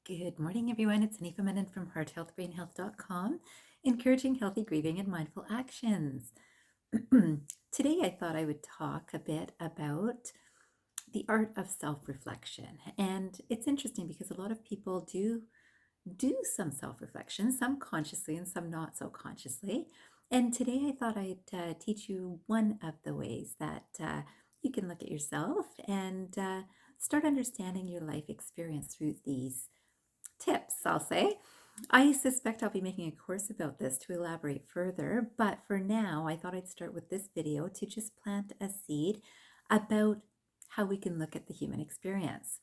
Good morning, everyone. It's Anifa Menon from hearthealthbrainhealth.com, encouraging healthy grieving and mindful actions. Today, I thought I would talk a bit about the art of self-reflection. And it's interesting because a lot of people do some self-reflection, some consciously and some not so consciously. And today, I thought I'd teach you one of the ways that you can look at yourself and start understanding your life experience through these tips, I'll say. I suspect I'll be making a course about this to elaborate further, but for now, I thought I'd start with this video to just plant a seed about how we can look at the human experience.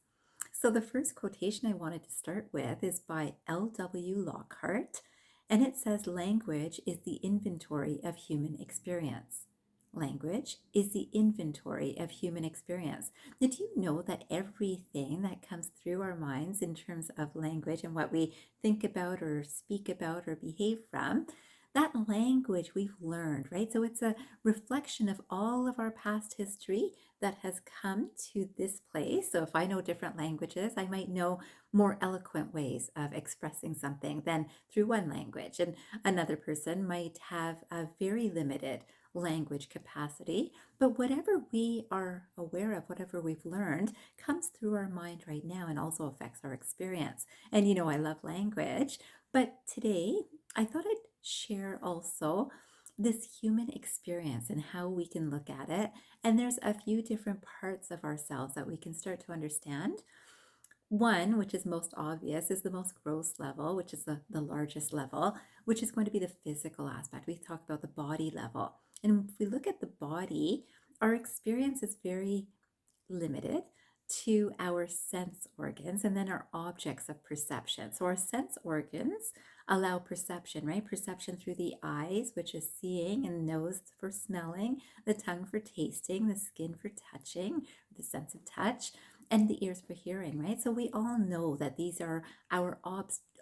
So the first quotation I wanted to start with is by L.W.Lickhart, and it says, "Language is the inventory of human experience." Language is the inventory of human experience. Did you know that everything that comes through our minds in terms of language and what we think about or speak about or behave from, that language we've learned, right? So it's a reflection of all of our past history that has come to this place. So if I know different languages, I might know more eloquent ways of expressing something than through one language. And another person might have a very limited language capacity. But whatever we are aware of, whatever we've learned, comes through our mind right now and also affects our experience. And I love language, but today I thought I'd share also this human experience and how we can look at it. And there's a few different parts of ourselves that we can start to understand. One, which is most obvious, is the most gross level, which is the largest level, which is going to be the physical aspect. We talk about the body level. And if we look at the body, our experience is very limited to our sense organs and then our objects of perception. So our sense organs allow perception, right? Perception through the eyes, which is seeing, and nose for smelling, the tongue for tasting, the skin for touching, the sense of touch, and the ears for hearing, right? So we all know that these are our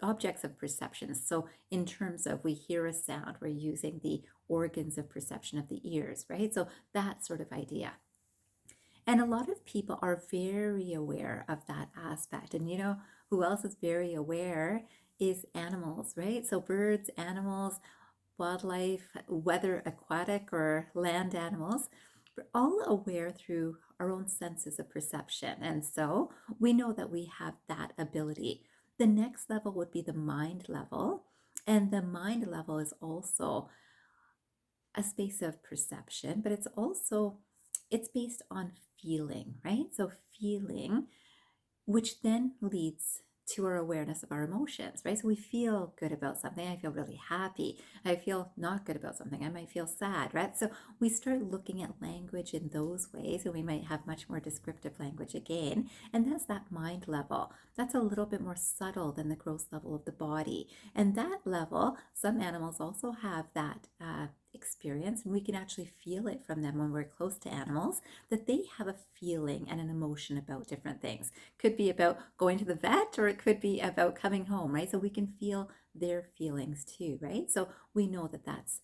objects of perception. So in terms of we hear a sound, we're using the organs of perception of the ears, right? So that sort of idea. And a lot of people are very aware of that aspect. And who else is very aware is animals, right? So birds, animals, wildlife, whether aquatic or land animals, we're all aware through our own senses of perception. And so we know that we have that ability. The next level would be the mind level. And the mind level is also a space of perception, but it's based on feeling, right? So feeling, which then leads to our awareness of our emotions, right? So we feel good about something. I feel really happy. I feel not good about something. I might feel sad, right? So we start looking at language in those ways, and we might have much more descriptive language again. And that's that mind level. That's a little bit more subtle than the gross level of the body. And that level, some animals also have that experience, and we can actually feel it from them when we're close to animals, that they have a feeling and an emotion about different things. Could be about going to the vet, or it could be about coming home, right? So we can feel their feelings too, right? So we know that that's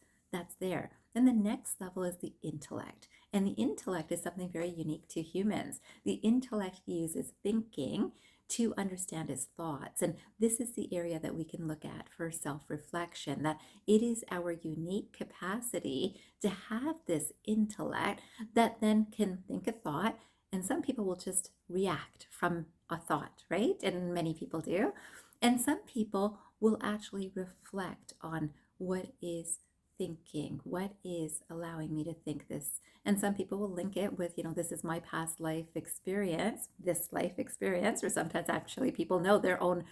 there. Then the next level is the intellect. And the intellect is something very unique to humans. The intellect uses thinking to understand his thoughts. And this is the area that we can look at for self-reflection, that it is our unique capacity to have this intellect that then can think a thought. And some people will just react from a thought, right? And many people do. And some people will actually reflect on what is thinking, what is allowing me to think this. And some people will link it with, this is my past life experience, this life experience, or sometimes actually people know their own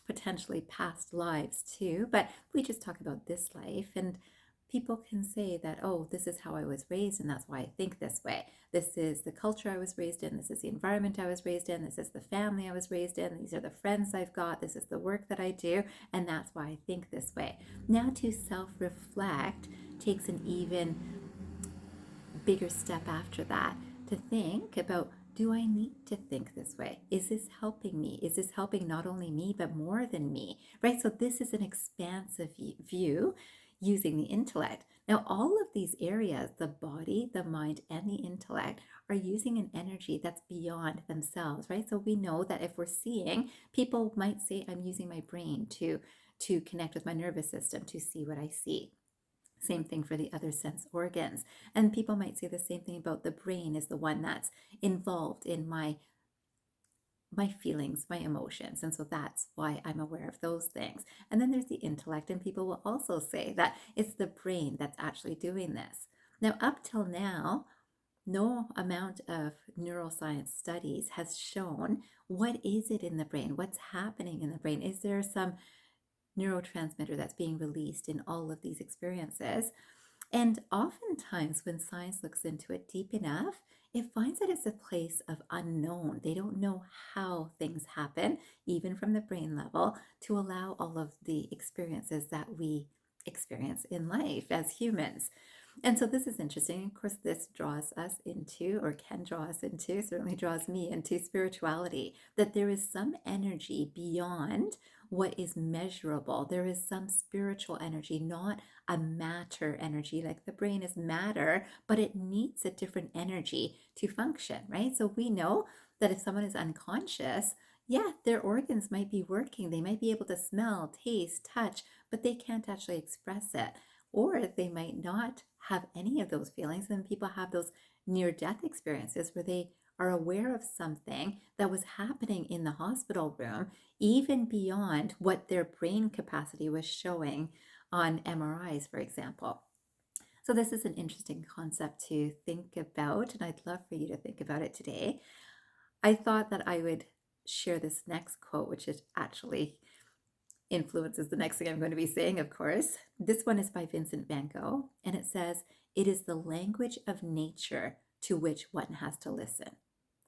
potentially past lives too. But we just talk about this life, and people can say that, oh, this is how I was raised, and that's why I think this way. This is the culture I was raised in. This is the environment I was raised in. This is the family I was raised in. These are the friends I've got. This is the work that I do, and that's why I think this way. Now, to self-reflect takes an even bigger step after that, to think about, do I need to think this way? Is this helping me? Is this helping not only me, but more than me, right? So this is an expansive view. using the intellect. Now, all of these areas, the body, the mind, and the intellect, are using an energy that's beyond themselves, right? So we know that if we're seeing, people might say, I'm using my brain to connect with my nervous system to see what I see. Same thing for the other sense organs. And people might say the same thing about the brain is the one that's involved in my feelings, my emotions. And so that's why I'm aware of those things. And then there's the intellect, and people will also say that it's the brain that's actually doing this. Now, up till now, no amount of neuroscience studies has shown what is it in the brain, what's happening in the brain. Is there some neurotransmitter that's being released in all of these experiences? And oftentimes, when science looks into it deep enough, it finds that it's a place of unknown. They don't know how things happen, even from the brain level, to allow all of the experiences that we experience in life as humans. And so this is interesting. Of course, this draws us into, or can draw us into, certainly draws me into spirituality, that there is some energy beyond what is measurable. There is some spiritual energy, not a matter energy, like the brain is matter, but it needs a different energy to function, right? So we know that if someone is unconscious, yeah, their organs might be working. They might be able to smell, taste, touch, but they can't actually express it. Or they might not have any of those feelings. And people have those near death experiences where they are aware of something that was happening in the hospital room, even beyond what their brain capacity was showing on MRIs, for example. So, this is an interesting concept to think about, and I'd love for you to think about it today. I thought that I would share this next quote, which is actually influences the next thing I'm going to be saying, of course. This one is by Vincent Van Gogh, and it says, "It is the language of nature to which one has to listen."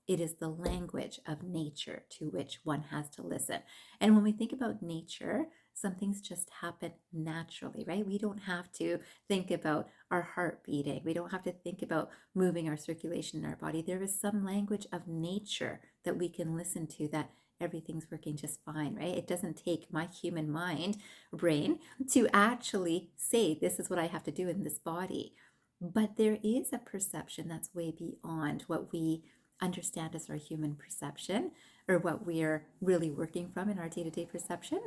It is the language of nature to which one has to listen. And when we think about nature, some things just happen naturally, right? We don't have to think about our heart beating. We don't have to think about moving our circulation in our body. There is some language of nature that we can listen to, that everything's working just fine, right? It doesn't take my human mind, brain, to actually say, this is what I have to do in this body. But there is a perception that's way beyond what we understand as our human perception, or what we're really working from in our day-to-day perception.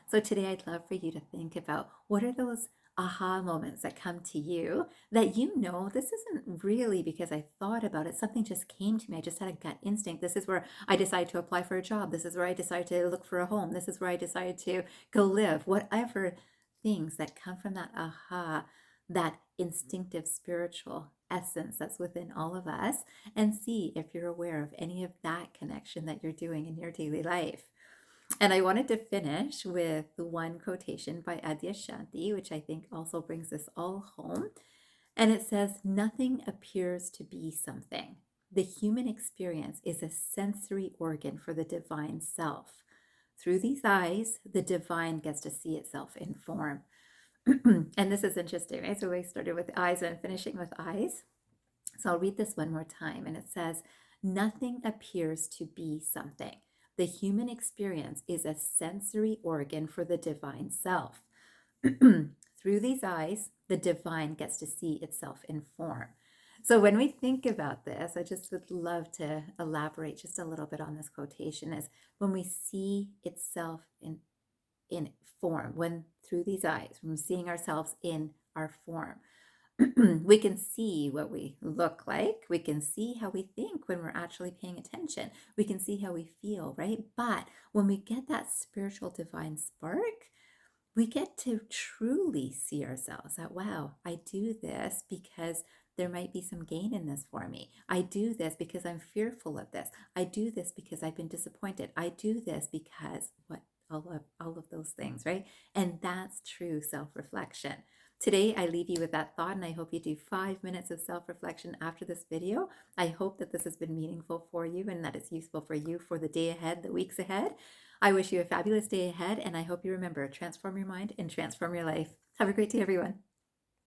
So today I'd love for you to think about, what are those aha moments that come to you that you know, this isn't really because I thought about it, something just came to me, I just had a gut instinct. This is where I decided to apply for a job. This is where I decided to look for a home. This is where I decided to go live. Whatever things that come from that aha, that instinctive spiritual essence that's within all of us, and see if you're aware of any of that connection that you're doing in your daily life. And I wanted to finish with one quotation by Adyashanti, which I think also brings this all home. And it says, "Nothing appears to be something. The human experience is a sensory organ for the divine self. Through these eyes, the divine gets to see itself in form." And this is interesting, right? So we started with eyes and finishing with eyes. So I'll read this one more time, and it says, "Nothing appears to be something. The human experience is a sensory organ for the divine self. Through these eyes, the divine gets to see itself in form." So when we think about this, I just would love to elaborate just a little bit on this quotation, is when we see itself in form, when through these eyes, when we're seeing ourselves in our form, we can see what we look like. We can see how we think when we're actually paying attention. We can see how we feel, right? But when we get that spiritual divine spark, we get to truly see ourselves that, wow, I do this because there might be some gain in this for me. I do this because I'm fearful of this. I do this because I've been disappointed. I do this because what, all of those things, right? And that's true self-reflection. Today, I leave you with that thought, and I hope you do 5 minutes of self-reflection after this video. I hope that this has been meaningful for you and that it's useful for you for the day ahead, the weeks ahead. I wish you a fabulous day ahead, and I hope you remember, transform your mind and transform your life. Have a great day, everyone.